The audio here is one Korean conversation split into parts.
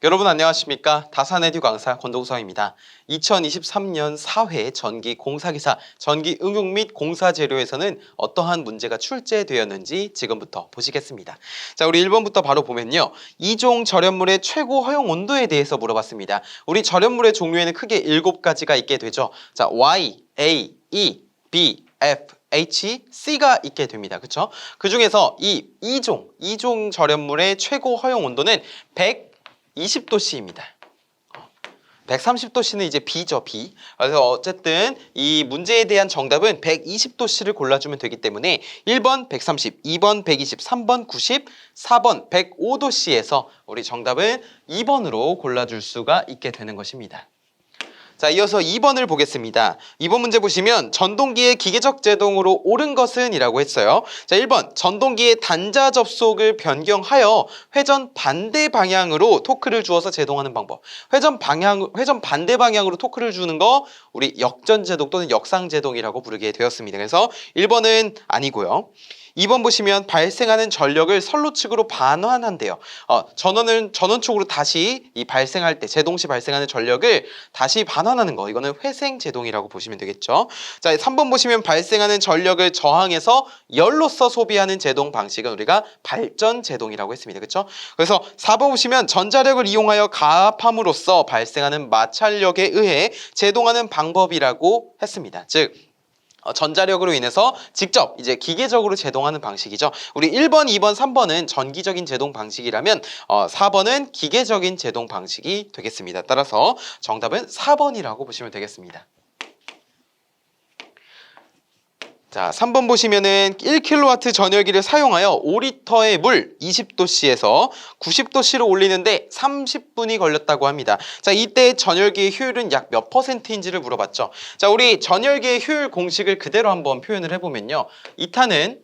여러분 안녕하십니까? 다산에듀 강사 권동성입니다. 2023년 4회 전기 공사기사, 전기 응용 및 공사 재료에서는 어떠한 문제가 출제되었는지 지금부터 보시겠습니다. 자, 우리 1번부터 바로 보면요. 이종 절연물의 최고 허용 온도에 대해서 물어봤습니다. 우리 절연물의 종류에는 크게 7가지가 있게 되죠. 자, Y, A, E, B, F, H, C가 있게 됩니다. 그렇죠? 그 중에서 이 이종 절연물의 최고 허용 온도는 120도씨입니다. 130도씨는 이제 B죠, B. 그래서 어쨌든 이 문제에 대한 정답은 120도씨를 골라주면 되기 때문에 1번 130, 2번 120, 3번 90, 4번 105도씨에서 우리 정답은 2번으로 골라줄 수가 있게 되는 것입니다. 자, 이어서 2번을 보겠습니다. 2번 문제 보시면 전동기의 기계적 제동으로 옳은 것은 이라고 했어요. 자, 1번 전동기의 단자 접속을 변경하여 회전 반대 방향으로 토크를 주어서 제동하는 방법. 회전 반대 방향으로 토크를 주는 거 우리 역전 제동 또는 역상 제동이라고 부르게 되었습니다. 그래서 1번은 아니고요. 2번 보시면 발생하는 전력을 선로 측으로 반환한대요. 전원 쪽으로 다시 이 발생할 때 제동 시 발생하는 전력을 다시 반환하는 거. 이거는 회생 제동이라고 보시면 되겠죠. 자, 3번 보시면 발생하는 전력을 저항해서 열로서 소비하는 제동 방식은 우리가 발전 제동이라고 했습니다. 그렇죠? 그래서 4번 보시면 전자력을 이용하여 가압함으로써 발생하는 마찰력에 의해 제동하는 방법이라고 했습니다. 즉 전자력으로 인해서 직접 이제 기계적으로 제동하는 방식이죠. 우리 1번, 2번, 3번은 전기적인 제동 방식이라면 4번은 기계적인 제동 방식이 되겠습니다. 따라서 정답은 4번이라고 보시면 되겠습니다. 자, 3번 보시면은 1kW 전열기를 사용하여 5리터의 물 20도씨에서 90도씨로 올리는데 30분이 걸렸다고 합니다. 자, 이때 전열기의 효율은 약 몇 %인지를 물어봤죠. 자, 우리 전열기의 효율 공식을 그대로 한번 표현을 해보면요. 2타는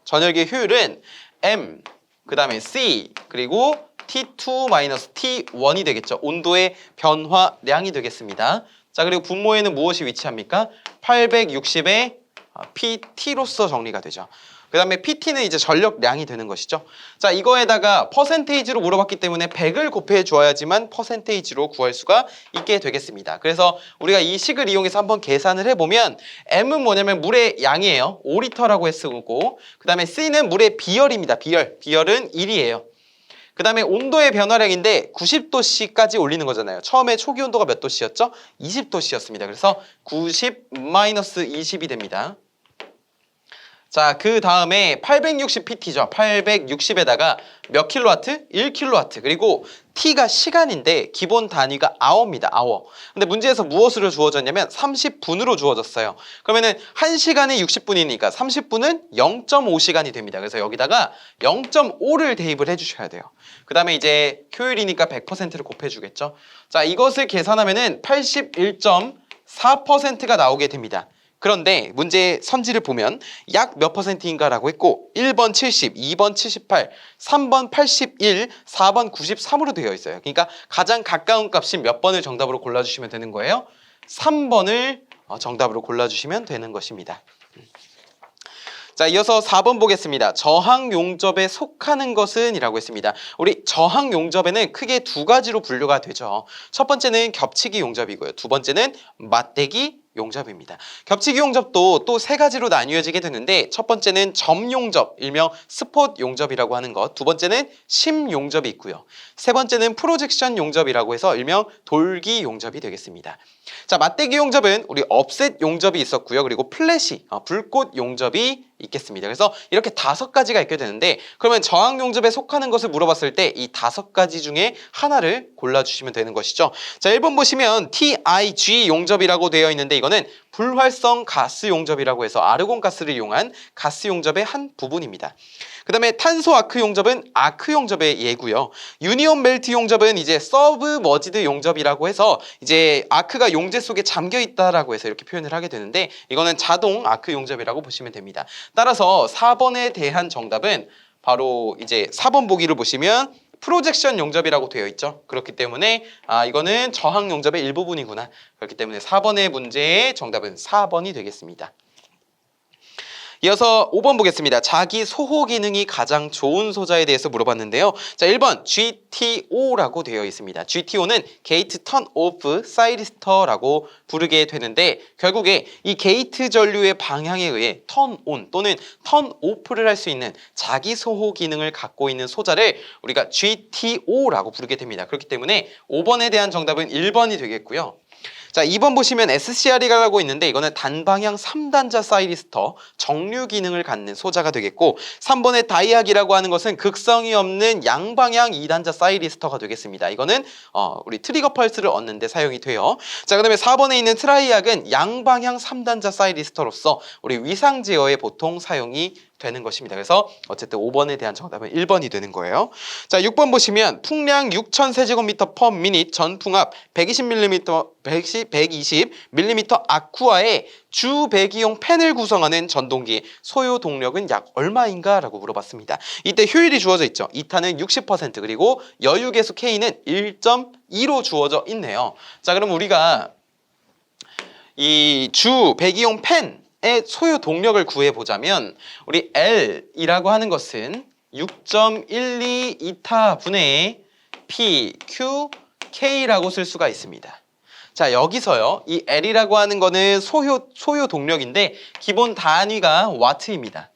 전열기의 효율은 M, 그 다음에 C, 그리고 T2-T1이 되겠죠. 온도의 변화량이 되겠습니다. 자, 그리고 분모에는 무엇이 위치합니까? 860에 PT로서 정리가 되죠. 그 다음에 PT는 이제 전력량이 되는 것이죠. 자, 이거에다가 퍼센테이지로 물어봤기 때문에 100을 곱해 주어야지만 퍼센테이지로 구할 수가 있게 되겠습니다. 그래서 우리가 이 식을 이용해서 한번 계산을 해보면 M은 뭐냐면 물의 양이에요. 5리터라고 했고, 그 다음에 C는 물의 비열입니다. 비열은 1이에요. 그 다음에 온도의 변화량인데 90도씨까지 올리는 거잖아요. 처음에 초기 온도가 몇 도씨였죠? 20도씨였습니다. 그래서 90-20이 됩니다. 자, 그 다음에 860pt죠. 860에다가 몇 킬로와트? 1킬로와트. 그리고 t가 시간인데 기본 단위가 hour입니다. hour. 근데 문제에서 무엇으로 주어졌냐면 30분으로 주어졌어요. 그러면은 1시간에 60분이니까 30분은 0.5시간이 됩니다. 그래서 여기다가 0.5를 대입을 해주셔야 돼요. 그 다음에 이제 효율이니까 100%를 곱해주겠죠. 자, 이것을 계산하면은 81.4%가 나오게 됩니다. 그런데 문제의 선지를 보면 약 몇 %인가라고 했고 1번 70, 2번 78, 3번 81, 4번 93으로 되어 있어요. 그러니까 가장 가까운 값인 몇 번을 정답으로 골라주시면 되는 거예요. 3번을 정답으로 골라주시면 되는 것입니다. 자, 이어서 4번 보겠습니다. 저항 용접에 속하는 것은 이라고 했습니다. 우리 저항 용접에는 크게 두 가지로 분류가 되죠. 첫 번째는 겹치기 용접이고요. 두 번째는 맞대기 용접입니다. 겹치기 용접도 또 세 가지로 나뉘어지게 되는데 첫 번째는 점 용접, 일명 스폿 용접이라고 하는 것, 두 번째는 심 용접이 있고요. 세 번째는 프로젝션 용접이라고 해서 일명 돌기 용접이 되겠습니다. 자, 맞대기 용접은 우리 업셋 용접이 있었고요. 그리고 플래시, 불꽃 용접이 있겠습니다. 그래서 이렇게 5가지가 있게 되는데 그러면 저항 용접에 속하는 것을 물어봤을 때 이 5가지 중에 하나를 골라주시면 되는 것이죠. 자, 1번 보시면 TIG 용접이라고 되어 있는데 이거는 불활성 가스 용접이라고 해서 아르곤 가스를 이용한 가스 용접의 한 부분입니다. 그 다음에 탄소 아크 용접은 아크 용접의 예고요. 유니온 멜트 용접은 이제 서브머지드 용접이라고 해서 이제 아크가 용재 속에 잠겨 있다라고 해서 이렇게 표현을 하게 되는데 이거는 자동 아크 용접이라고 보시면 됩니다. 따라서 4번에 대한 정답은 바로 이제 4번 보기를 보시면 프로젝션 용접이라고 되어 있죠. 그렇기 때문에 이거는 저항 용접의 일부분이구나. 그렇기 때문에 4번의 문제의 정답은 4번이 되겠습니다. 이어서 5번 보겠습니다. 자기 소호 기능이 가장 좋은 소자에 대해서 물어봤는데요. 자, 1번 GTO라고 되어 있습니다. GTO는 게이트 턴 오프 사이리스터라고 부르게 되는데 결국에 이 게이트 전류의 방향에 의해 턴 온 또는 턴 오프를 할 수 있는 자기 소호 기능을 갖고 있는 소자를 우리가 GTO라고 부르게 됩니다. 그렇기 때문에 5번에 대한 정답은 1번이 되겠고요. 자, 2번 보시면 SCR이라고 있는데 이거는 단방향 3단자 사이리스터 정류 기능을 갖는 소자가 되겠고 3번의 다이악이라고 하는 것은 극성이 없는 양방향 2단자 사이리스터가 되겠습니다. 이거는 우리 트리거 펄스를 얻는 데 사용이 돼요. 자, 그다음에 4번에 있는 트라이악은 양방향 3단자 사이리스터로서 우리 위상 제어에 보통 사용이 되는 것입니다. 그래서 어쨌든 5번에 대한 정답은 1번이 되는 거예요. 자, 6번 보시면 풍량 6,000세제곱미터 per minute 전풍압 120mm, 120mm 아쿠아의 주 배기용 팬을 구성하는 전동기 소요 동력은 약 얼마인가? 라고 물어봤습니다. 이때 효율이 주어져 있죠. 2타는 60% 그리고 여유계수 K는 1.2로 주어져 있네요. 자, 그럼 우리가 이 주 배기용 팬 의 소요 동력을 구해보자면 우리 L이라고 하는 것은 6.12이타 분의 PQK라고 쓸 수가 있습니다. 자, 여기서요 이 L이라고 하는 거는 소요 동력인데 기본 단위가 와트입니다.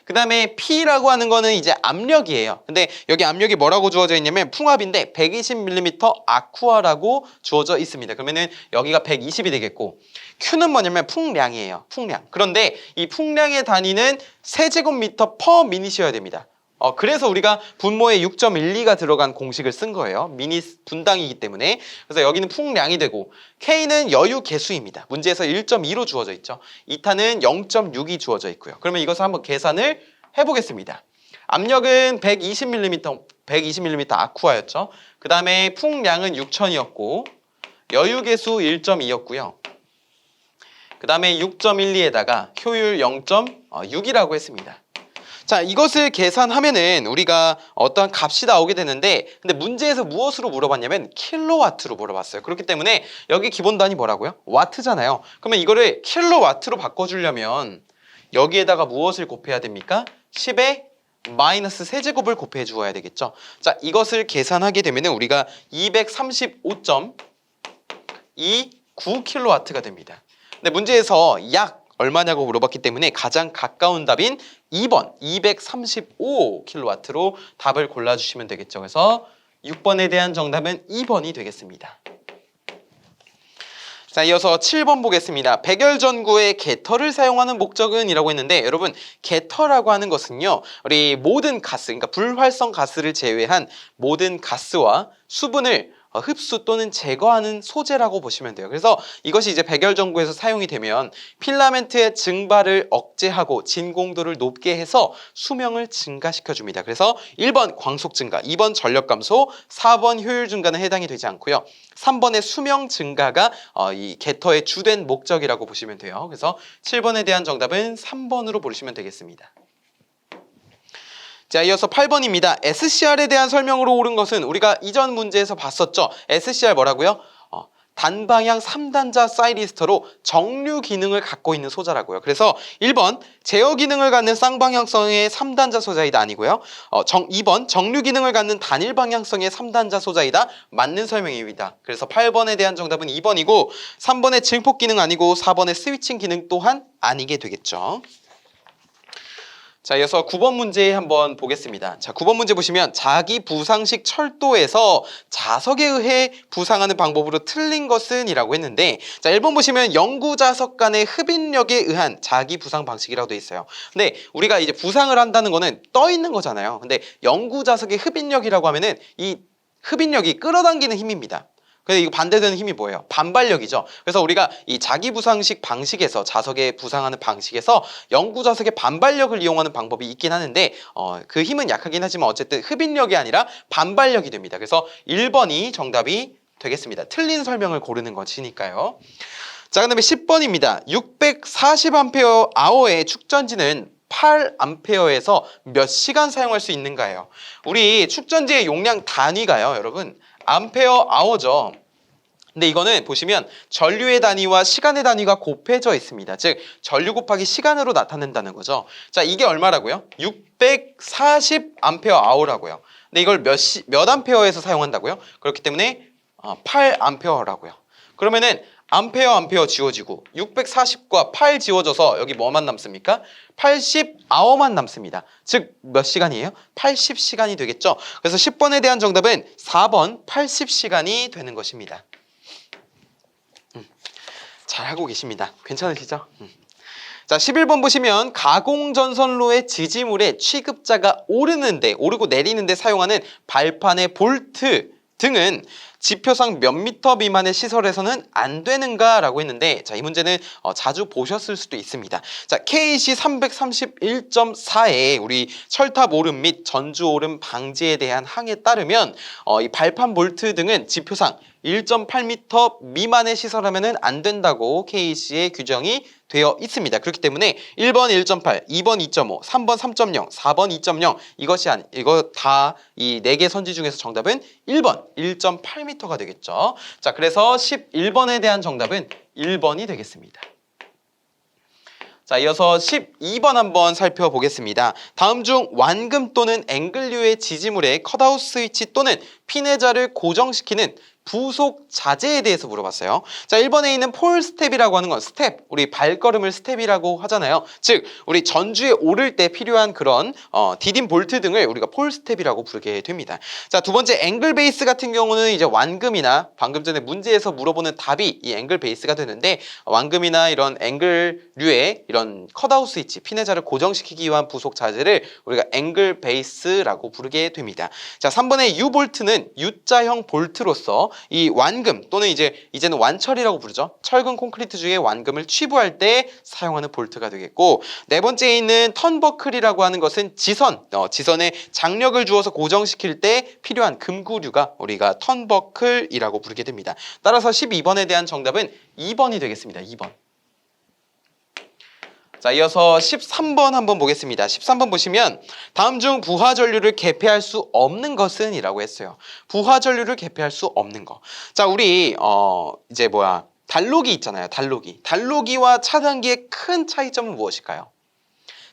그 다음에 P라고 하는 거는 이제 압력이에요. 근데 여기 압력이 뭐라고 주어져 있냐면 풍압인데 120mm 아쿠아라고 주어져 있습니다. 그러면은 여기가 120이 되겠고 Q는 뭐냐면 풍량이에요. 풍량. 그런데 이 풍량의 단위는 세제곱미터 per minut이어야 됩니다. 그래서 우리가 분모에 6.12가 들어간 공식을 쓴 거예요. 미닛 분당이기 때문에. 그래서 여기는 풍량이 되고 K는 여유 개수입니다. 문제에서 1.2로 주어져 있죠. 2타는 0.6이 주어져 있고요. 그러면 이것을 한번 계산을 해보겠습니다. 압력은 120mm 아쿠아였죠. 그 다음에 풍량은 6,000이었고 여유 개수 1.2였고요. 그 다음에 6.12에다가 효율 0.6이라고 했습니다. 자, 이것을 계산하면은 우리가 어떠한 값이 나오게 되는데 근데 문제에서 무엇으로 물어봤냐면 킬로와트로 물어봤어요. 그렇기 때문에 여기 기본 단위 뭐라고요? 와트잖아요. 그러면 이거를 킬로와트로 바꿔주려면 여기에다가 무엇을 곱해야 됩니까? 10의 마이너스 세제곱을 곱해 주어야 되겠죠. 자, 이것을 계산하게 되면은 우리가 235.29킬로와트가 됩니다. 근데 문제에서 약 얼마냐고 물어봤기 때문에 가장 가까운 답인 2번 235kW로 답을 골라주시면 되겠죠. 그래서 6번에 대한 정답은 2번이 되겠습니다. 자, 이어서 7번 보겠습니다. 백열전구의 게터를 사용하는 목적은? 이라고 했는데 여러분 게터라고 하는 것은요 우리 모든 가스, 그러니까 불활성 가스를 제외한 모든 가스와 수분을 흡수 또는 제거하는 소재라고 보시면 돼요. 그래서 이것이 이제 백열전구에서 사용이 되면 필라멘트의 증발을 억제하고 진공도를 높게 해서 수명을 증가시켜 줍니다. 그래서 1번 광속 증가, 2번 전력 감소, 4번 효율 증가는 해당이 되지 않고요. 3번의 수명 증가가 이 게터의 주된 목적이라고 보시면 돼요. 그래서 7번에 대한 정답은 3번으로 보시면 되겠습니다. 자, 이어서 8번입니다. SCR에 대한 설명으로 옳은 것은 우리가 이전 문제에서 봤었죠. SCR 뭐라고요? 단방향 3단자 사이리스터로 정류 기능을 갖고 있는 소자라고요. 그래서 1번 제어 기능을 갖는 쌍방향성의 3단자 소자이다 아니고요. 2번 정류 기능을 갖는 단일 방향성의 3단자 소자이다. 맞는 설명입니다. 그래서 8번에 대한 정답은 2번이고 3번의 증폭 기능 아니고 4번의 스위칭 기능 또한 아니게 되겠죠. 자, 이어서 9번 문제 한번 보겠습니다. 자, 9번 문제 보시면 자기 부상식 철도에서 자석에 의해 부상하는 방법으로 틀린 것은? 이라고 했는데 자, 1번 보시면 영구 자석 간의 흡인력에 의한 자기 부상 방식이라고 돼 있어요. 근데 우리가 이제 부상을 한다는 거는 떠 있는 거잖아요. 근데 영구 자석의 흡인력이라고 하면은 이 흡인력이 끌어당기는 힘입니다. 근데 이거 반대되는 힘이 뭐예요? 반발력이죠. 그래서 우리가 이 자기 부상식 방식에서 자석에 부상하는 방식에서 영구 자석의 반발력을 이용하는 방법이 있긴 하는데 그 힘은 약하긴 하지만 어쨌든 흡인력이 아니라 반발력이 됩니다. 그래서 1번이 정답이 되겠습니다. 틀린 설명을 고르는 것이니까요. 자, 그다음에 10번입니다. 640A의 축전지는 8A에서 몇 시간 사용할 수 있는가요? 우리 축전지의 용량 단위가요, 여러분. 암페어 아워죠. 근데 이거는 보시면 전류의 단위와 시간의 단위가 곱해져 있습니다. 즉 전류 곱하기 시간으로 나타낸다는 거죠. 자, 이게 얼마라고요? 640Ah라고요. 근데 이걸 몇 암페어에서 사용한다고요? 그렇기 때문에 8A라고요. 그러면은 암페어 지워지고 640과 8 지워져서 여기 뭐만 남습니까? 80H만 남습니다. 즉 몇 시간이에요? 80시간이 되겠죠? 그래서 10번에 대한 정답은 4번 80시간이 되는 것입니다. 잘하고 계십니다. 괜찮으시죠? 자, 11번 보시면 가공전선로의 지지물에 취급자가 오르고 내리는데 사용하는 발판의 볼트 등은 지표상 몇 미터 미만의 시설에서는 안 되는가라고 했는데, 자, 이 문제는 자주 보셨을 수도 있습니다. 자, KC 331.4에 우리 철탑 오름 및 전주 오름 방지에 대한 항에 따르면 이 발판 볼트 등은 지표상 1.8m 미만의 시설하면은 안 된다고 KC의 규정이 되어 있습니다. 그렇기 때문에 1번 1.8, 2번 2.5, 3번 3.0, 4번 2.0 이거 다 이 4개 선지 중에서 정답은 1번 1.8m가 되겠죠. 자, 그래서 11번에 대한 정답은 1번이 되겠습니다. 자, 이어서 12번 한번 살펴보겠습니다. 다음 중 완금 또는 앵글류의 지지물에 컷아웃 스위치 또는 피내자를 고정시키는 부속 자재에 대해서 물어봤어요. 자, 1번에 있는 폴 스텝이라고 하는 건 스텝, 우리 발걸음을 스텝이라고 하잖아요. 즉, 우리 전주에 오를 때 필요한 그런 디딤 볼트 등을 우리가 폴 스텝이라고 부르게 됩니다. 자, 두 번째 앵글 베이스 같은 경우는 이제 완금이나 방금 전에 문제에서 물어보는 답이 이 앵글 베이스가 되는데, 완금이나 이런 앵글류의 이런 컷아웃 스위치, 피내자를 고정시키기 위한 부속 자재를 우리가 앵글 베이스라고 부르게 됩니다. 자, 3번의 U 볼트는 U자형 볼트로서 이 완금 또는 이제는 완철이라고 부르죠. 철근 콘크리트 중에 완금을 취부할 때 사용하는 볼트가 되겠고, 네 번째에 있는 턴버클이라고 하는 것은 지선에 장력을 주어서 고정시킬 때 필요한 금구류가 우리가 턴버클이라고 부르게 됩니다. 따라서 12번에 대한 정답은 2번이 되겠습니다. 2번. 자, 이어서 13번 한번 보겠습니다. 13번 보시면 다음 중 부하 전류를 개폐할 수 없는 것은? 이라고 했어요. 부하 전류를 개폐할 수 없는 거. 자, 우리 단로기 있잖아요. 단로기와 차단기의 큰 차이점은 무엇일까요?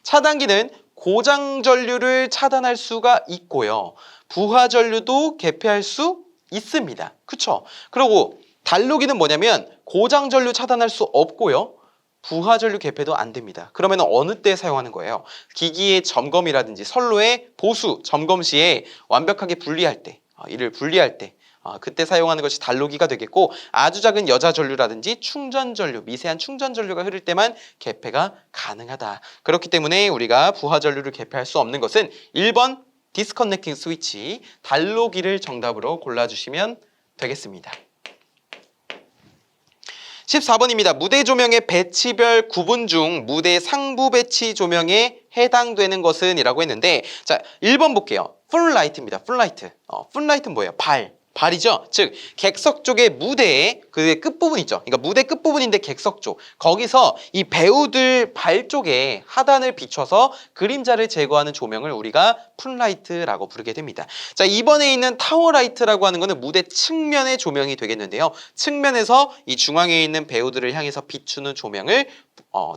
차단기는 고장 전류를 차단할 수가 있고요. 부하 전류도 개폐할 수 있습니다. 그쵸? 그리고 단로기는 뭐냐면 고장 전류 차단할 수 없고요. 부하 전류 개폐도 안 됩니다. 그러면 어느 때 사용하는 거예요? 기기의 점검이라든지 선로의 보수, 점검 시에 완벽하게 분리할 때, 이를 분리할 때 그때 사용하는 것이 단로기가 되겠고, 아주 작은 여자 전류라든지 충전 전류, 미세한 충전 전류가 흐를 때만 개폐가 가능하다. 그렇기 때문에 우리가 부하 전류를 개폐할 수 없는 것은 1번 디스커넥팅 스위치, 단로기를 정답으로 골라주시면 되겠습니다. 14번입니다. 무대 조명의 배치별 구분 중 무대 상부 배치 조명에 해당되는 것은? 이라고 했는데, 자, 1번 볼게요. 풀라이트입니다. 풀라이트. 풀라이트는 뭐예요? 발이죠. 즉 객석 쪽의 무대의 그 끝부분 있죠. 그러니까 무대 끝부분인데 객석 쪽. 거기서 이 배우들 발 쪽에 하단을 비춰서 그림자를 제거하는 조명을 우리가 풀라이트라고 부르게 됩니다. 자, 2번에 있는 타워라이트라고 하는 거는 무대 측면의 조명이 되겠는데요. 측면에서 이 중앙에 있는 배우들을 향해서 비추는 조명을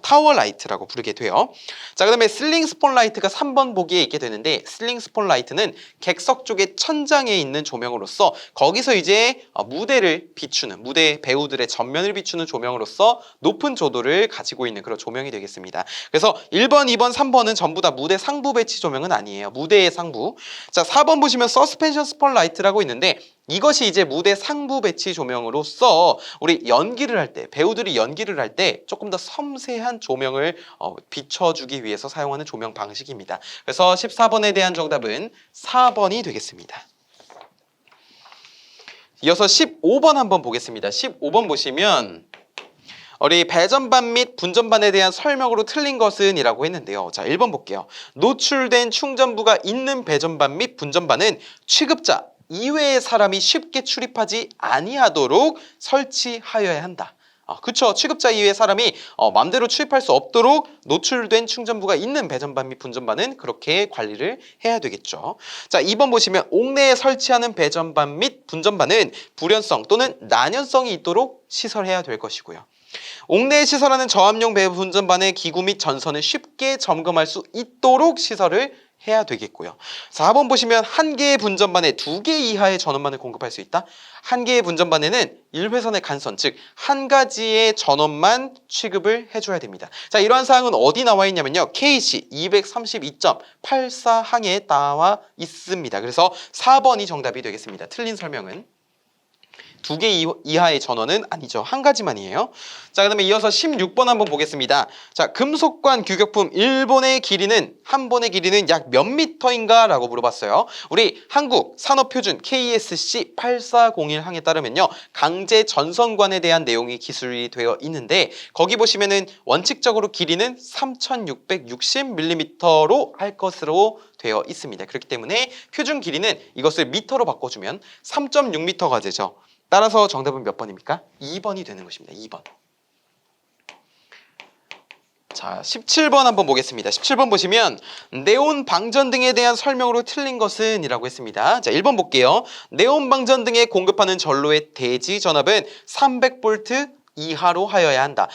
타워라이트라고 부르게 돼요. 자, 그다음에 슬링 스폰라이트가 3번 보기에 있게 되는데, 슬링 스폰라이트는 객석 쪽의 천장에 있는 조명으로서 거기서 이제 무대를 비추는, 무대 배우들의 전면을 비추는 조명으로서 높은 조도를 가지고 있는 그런 조명이 되겠습니다. 그래서 1번, 2번, 3번은 전부 다 무대 상부 배치 조명은 아니에요. 무대의 상부. 자, 4번 보시면 서스펜션 스폰라이트라고 있는데, 이것이 이제 무대 상부 배치 조명으로서 우리 연기를 할 때, 배우들이 연기를 할 때 조금 더 섬세한 조명을 비춰주기 위해서 사용하는 조명 방식입니다. 그래서 14번에 대한 정답은 4번이 되겠습니다. 이어서 15번 한번 보겠습니다. 15번 보시면 우리 배전반 및 분전반에 대한 설명으로 틀린 것은? 이라고 했는데요. 자, 1번 볼게요. 노출된 충전부가 있는 배전반 및 분전반은 취급자 이외의 사람이 쉽게 출입하지 아니하도록 설치하여야 한다. 그쵸. 취급자 이외의 사람이 마음대로 출입할 수 없도록 노출된 충전부가 있는 배전반 및 분전반은 그렇게 관리를 해야 되겠죠. 자, 2번 보시면 옥내에 설치하는 배전반 및 분전반은 불연성 또는 난연성이 있도록 시설해야 될 것이고요. 옥내에 시설하는 저압용 배분전반의 기구 및 전선을 쉽게 점검할 수 있도록 시설을 해야 되겠고요. 4번 보시면 한 개의 분전반에 2개 이하의 전원만을 공급할 수 있다. 한 개의 분전반에는 1회선의 간선, 즉 한 가지의 전원만 취급을 해줘야 됩니다. 자, 이러한 사항은 어디 나와 있냐면요. KC 232.84항에 나와 있습니다. 그래서 4번이 정답이 되겠습니다. 틀린 설명은 2개 이하의 전원은 아니죠. 한 가지만이에요. 자, 그 다음에 이어서 16번 한번 보겠습니다. 자, 금속관 규격품 1번의 길이는 한 번의 길이는 약 몇 미터인가? 라고 물어봤어요. 우리 한국 산업표준 KSC 8401항에 따르면요. 강제 전선관에 대한 내용이 기술이 되어 있는데 거기 보시면은 원칙적으로 길이는 3660mm로 할 것으로 되어 있습니다. 그렇기 때문에 표준 길이는 이것을 미터로 바꿔주면 3.6m가 되죠. 따라서 정답은 몇 번입니까? 2번이 되는 것입니다. 2번. 자, 17번 한번 보겠습니다. 17번 보시면 네온 방전 등에 대한 설명으로 틀린 것은 이라고 했습니다. 자, 1번 볼게요. 네온 방전 등에 공급하는 전로의 대지 전압은 300V 이하로 하여야 한다.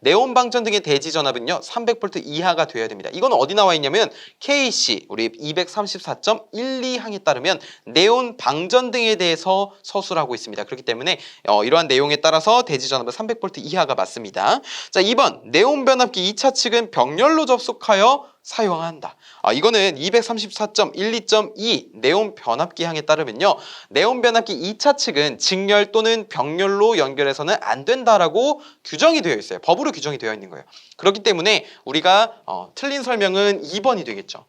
네온 방전 등의 대지 전압은요 300V 이하가 되어야 됩니다. 이건 어디 나와 있냐면 KC 우리 234.12항에 따르면 네온 방전 등에 대해서 서술을 하고 있습니다. 그렇기 때문에 이러한 내용에 따라서 대지 전압은 300V 이하가 맞습니다. 자, 2번 네온 변압기 2차 측은 병렬로 접속하여 사용한다. 이거는 234.12.2 네온 변압기 항에 따르면요. 네온 변압기 2차 측은 직렬 또는 병렬로 연결해서는 안 된다라고 규정이 되어 있어요. 법으로 규정이 되어 있는 거예요. 그렇기 때문에 우리가 틀린 설명은 2번이 되겠죠.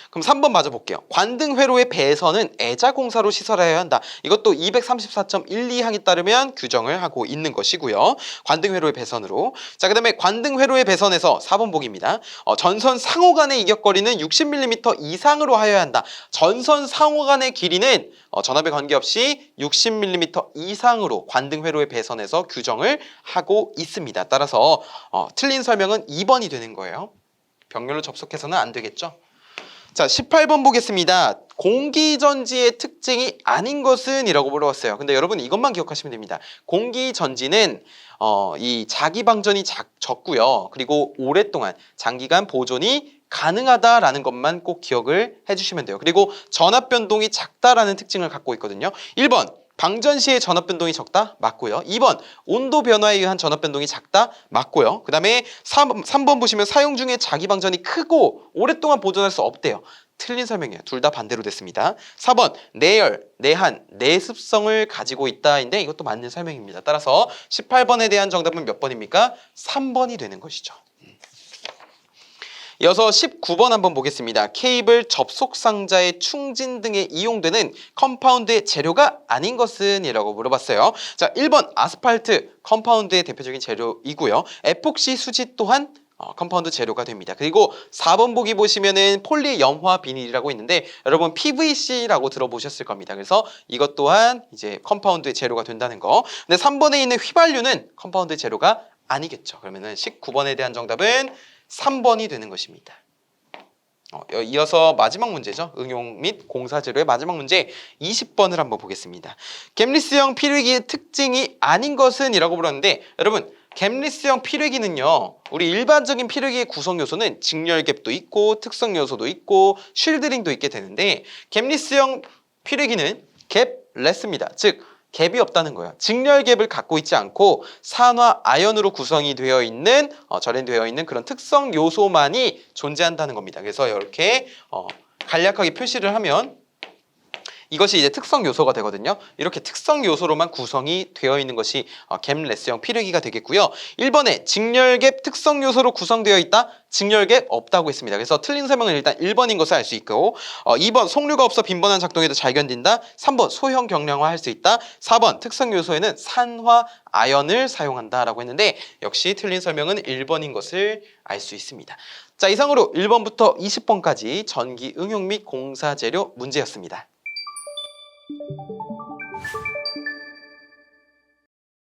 그럼 3번 맞아 볼게요. 관등 회로의 배선은 애자공사로 시설해야 한다. 이것도 234.12항에 따르면 규정을 하고 있는 것이고요. 관등 회로의 배선으로. 자, 그다음에 관등 회로의 배선에서 4번 보기입니다. 전선 상호 간의 이격거리는 60mm 이상으로 하여야 한다. 전선 상호 간의 길이는 전압에 관계없이 60mm 이상으로 관등 회로의 배선에서 규정을 하고 있습니다. 따라서 틀린 설명은 2번이 되는 거예요. 병렬로 접속해서는 안 되겠죠. 자, 18번 보겠습니다. 공기전지의 특징이 아닌 것은 이라고 물어봤어요. 근데 여러분 이것만 기억하시면 됩니다. 공기전지는 이 자기방전이 적고요. 그리고 오랫동안 장기간 보존이 가능하다라는 것만 꼭 기억을 해주시면 돼요. 그리고 전압 변동이 작다라는 특징을 갖고 있거든요. 1번 방전 시의 전압 변동이 적다? 맞고요. 2번 온도 변화에 의한 전압 변동이 작다? 맞고요. 그 다음에 3번 보시면 사용 중에 자기 방전이 크고 오랫동안 보존할 수 없대요. 틀린 설명이에요. 둘 다 반대로 됐습니다. 4번 내열, 내한, 내습성을 가지고 있다인데 이것도 맞는 설명입니다. 따라서 18번에 대한 정답은 몇 번입니까? 3번이 되는 것이죠. 이어서 19번 한번 보겠습니다. 케이블 접속 상자의 충진 등에 이용되는 컴파운드의 재료가 아닌 것은 이라고 물어봤어요. 자, 1번 아스팔트 컴파운드의 대표적인 재료이고요. 에폭시 수지 또한 컴파운드 재료가 됩니다. 그리고 4번 보기 보시면은 폴리염화 비닐이라고 있는데 여러분 PVC라고 들어보셨을 겁니다. 그래서 이것 또한 이제 컴파운드의 재료가 된다는 거. 근데 3번에 있는 휘발유는 컴파운드 재료가 아니겠죠. 그러면은 19번에 대한 정답은 3번이 되는 것입니다. 이어서 마지막 문제죠. 응용 및 공사 재료의 마지막 문제 20번을 한번 보겠습니다. 겜리스형 피뢰기의 특징이 아닌 것은 이라고 물었는데 여러분 겜리스형 피뢰기는요. 우리 일반적인 피뢰기의 구성 요소는 직렬갭도 있고 특성 요소도 있고 쉴드링도 있게 되는데 겜리스형 피뢰기는 갭레스입니다. 즉 갭이 없다는 거예요. 직렬갭을 갖고 있지 않고 산화 아연으로 구성이 되어 있는 절연되어 있는 그런 특성 요소만이 존재한다는 겁니다. 그래서 이렇게 간략하게 표시를 하면 이것이 이제 특성 요소가 되거든요. 이렇게 특성 요소로만 구성이 되어 있는 것이 갭레스형 피뢰기가 되겠고요. 1번에 직렬갭 특성 요소로 구성되어 있다. 직렬갭 없다고 했습니다. 그래서 틀린 설명은 일단 1번인 것을 알 수 있고 2번 속류가 없어 빈번한 작동에도 잘 견딘다. 3번 소형 경량화 할 수 있다. 4번 특성 요소에는 산화 아연을 사용한다라고 했는데 역시 틀린 설명은 1번인 것을 알 수 있습니다. 자, 이상으로 1번부터 20번까지 전기 응용 및 공사 재료 문제였습니다.